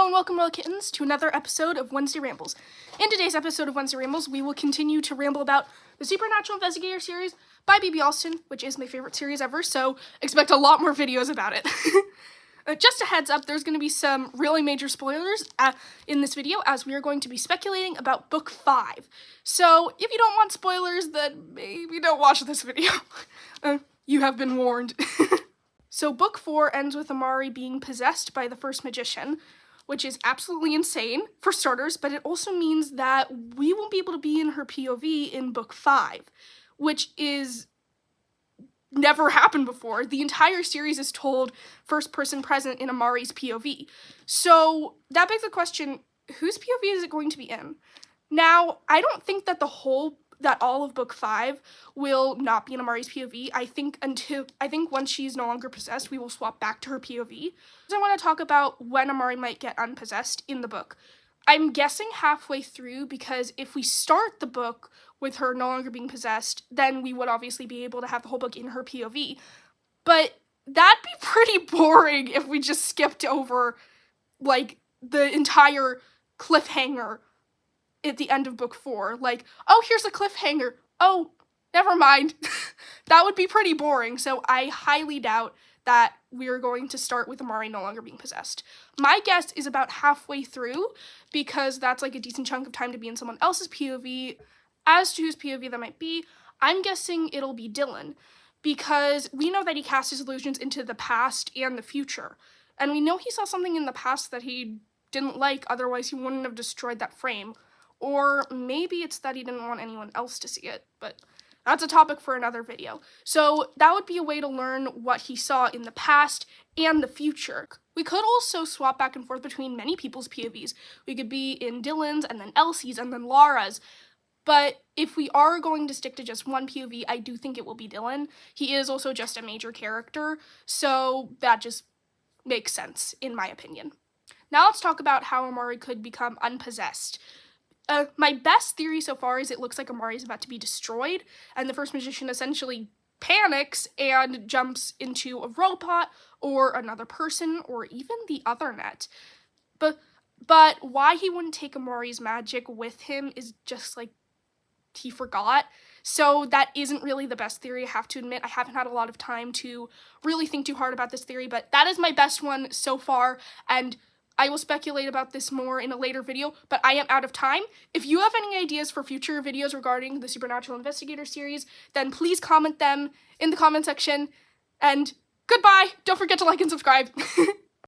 and welcome, little kittens, to another episode of Wednesday Rambles. In today's episode of Wednesday Rambles, we will continue to ramble about the Supernatural Investigator series by B.B. Alston, which is my favorite series ever, so expect a lot more videos about it. Just a heads up, there's going to be some really major spoilers in this video, as we are going to be speculating about Book 5. So, if you don't want spoilers, then maybe don't watch this video. You have been warned. So, Book 4 ends with Amari being possessed by the first magician, which is absolutely insane, for starters, but it also means that we won't be able to be in her POV in Book 5, which is never happened before. The entire series is told first person present in Amari's POV. So that begs the question, whose POV is it going to be in? Now, I don't think that all of Book 5 will not be in Amari's POV. I think once she's no longer possessed, we will swap back to her POV. So I want to talk about when Amari might get unpossessed in the book. I'm guessing halfway through, because if we start the book with her no longer being possessed, then we would obviously be able to have the whole book in her POV. But that'd be pretty boring if we just skipped over, like, the entire cliffhanger at the end of Book 4. Like, oh, here's a cliffhanger. Oh, never mind. That would be pretty boring, so I highly doubt that we're going to start with Amari no longer being possessed. My guess is about halfway through, because that's like a decent chunk of time to be in someone else's POV. As to whose POV that might be, I'm guessing it'll be Dylan, because we know that he casts his illusions into the past and the future, and we know he saw something in the past that he didn't like, otherwise he wouldn't have destroyed that frame. Or maybe it's that he didn't want anyone else to see it, but that's a topic for another video. So that would be a way to learn what he saw in the past and the future. We could also swap back and forth between many people's POVs. We could be in Dylan's, and then Elsie's, and then Laura's. But if we are going to stick to just one POV, I do think it will be Dylan. He is also just a major character, so that just makes sense, in my opinion. Now let's talk about how Amari could become unpossessed. My best theory so far is it looks like Amari is about to be destroyed, and the first magician essentially panics and jumps into a robot, or another person, or even the other net. But why he wouldn't take Amari's magic with him is just like he forgot. So that isn't really the best theory, I have to admit. I haven't had a lot of time to really think too hard about this theory, but that is my best one so far, and I will speculate about this more in a later video, but I am out of time. If you have any ideas for future videos regarding the Supernatural Investigator series, then please comment them in the comment section, and goodbye! Don't forget to like and subscribe.